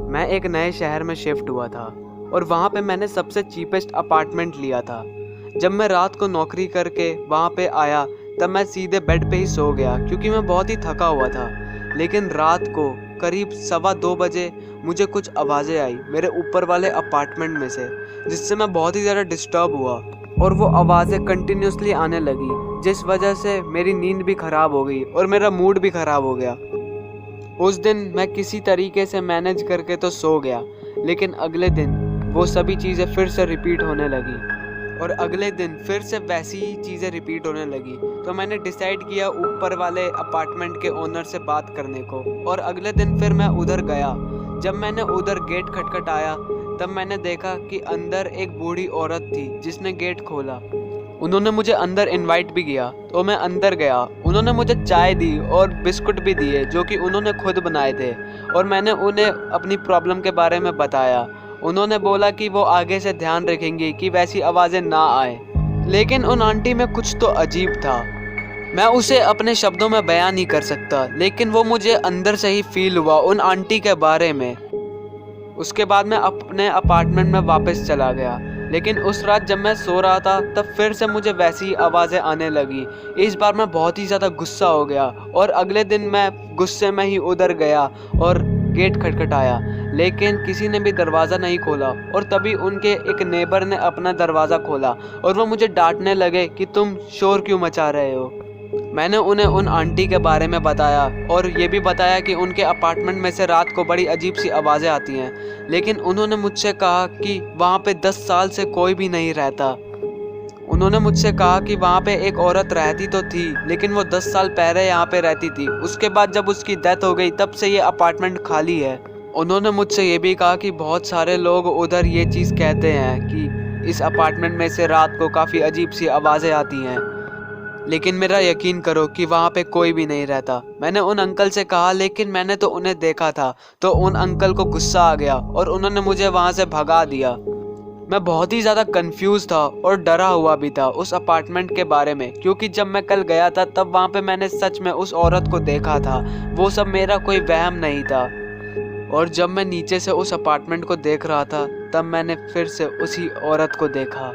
मैं एक नए शहर में शिफ्ट हुआ था और वहाँ पे मैंने सबसे चीपेस्ट अपार्टमेंट लिया था। जब मैं रात को नौकरी करके वहाँ पे आया तब मैं सीधे बेड पे ही सो गया क्योंकि मैं बहुत ही थका हुआ था। लेकिन रात को करीब 1:15 बजे मुझे कुछ आवाज़ें आई मेरे ऊपर वाले अपार्टमेंट में से, जिससे मैं बहुत ही ज़्यादा डिस्टर्ब हुआ और वो आवाज़ें कंटिन्यूसली आने लगी, जिस वजह से मेरी नींद भी ख़राब हो गई और मेरा मूड भी ख़राब हो गया। उस दिन मैं किसी तरीके से मैनेज करके तो सो गया, लेकिन अगले दिन वो सभी चीज़ें फिर से रिपीट होने लगी और अगले दिन फिर से वैसी ही चीज़ें रिपीट होने लगी। तो मैंने डिसाइड किया ऊपर वाले अपार्टमेंट के ओनर से बात करने को और अगले दिन फिर मैं उधर गया। जब मैंने उधर गेट खटखटाया तब मैंने देखा कि अंदर एक बूढ़ी औरत थी जिसने गेट खोला। उन्होंने मुझे अंदर इनवाइट भी किया तो मैं अंदर गया। उन्होंने मुझे चाय दी और बिस्कुट भी दिए जो कि उन्होंने खुद बनाए थे और मैंने उन्हें अपनी प्रॉब्लम के बारे में बताया। उन्होंने बोला कि वो आगे से ध्यान रखेंगी कि वैसी आवाज़ें ना आए। लेकिन उन आंटी में कुछ तो अजीब था, मैं उसे अपने शब्दों में बयान नहीं कर सकता, लेकिन वो मुझे अंदर से ही फील हुआ उन आंटी के बारे में। उसके बाद मैं अपने अपार्टमेंट में वापस चला गया, लेकिन उस रात जब मैं सो रहा था तब फिर से मुझे वैसी ही आवाज़ें आने लगी। इस बार मैं बहुत ही ज़्यादा गुस्सा हो गया और अगले दिन मैं गुस्से में ही उधर गया और गेट खटखटाया, लेकिन किसी ने भी दरवाज़ा नहीं खोला। और तभी उनके एक नेबर ने अपना दरवाज़ा खोला और वो मुझे डांटने लगे कि तुम शोर क्यों मचा रहे हो। मैंने उन्हें उन आंटी के बारे में बताया और ये भी बताया कि उनके अपार्टमेंट में से रात को बड़ी अजीब सी आवाज़ें आती हैं, लेकिन उन्होंने मुझसे कहा कि वहाँ पे 10 साल से कोई भी नहीं रहता। उन्होंने मुझसे कहा कि वहाँ पे एक औरत रहती तो थी, लेकिन वो 10 साल पहले यहाँ पे रहती थी। उसके बाद जब उसकी डेथ हो गई तब से ये अपार्टमेंट खाली है। उन्होंने मुझसे ये भी कहा कि बहुत सारे लोग उधर ये चीज़ कहते हैं कि इस अपार्टमेंट में से रात को काफ़ी अजीब सी आवाज़ें आती हैं, लेकिन मेरा यकीन करो कि वहाँ पे कोई भी नहीं रहता। मैंने उन अंकल से कहा, लेकिन मैंने तो उन्हें देखा था। तो उन अंकल को गुस्सा आ गया और उन्होंने मुझे वहाँ से भगा दिया। मैं बहुत ही ज़्यादा कंफ्यूज था और डरा हुआ भी था उस अपार्टमेंट के बारे में, क्योंकि जब मैं कल गया था तब वहाँ पे मैंने सच में उस औरत को देखा था। वो सब मेरा कोई वहम नहीं था। और जब मैं नीचे से उस अपार्टमेंट को देख रहा था तब मैंने फिर से उसी औरत को देखा।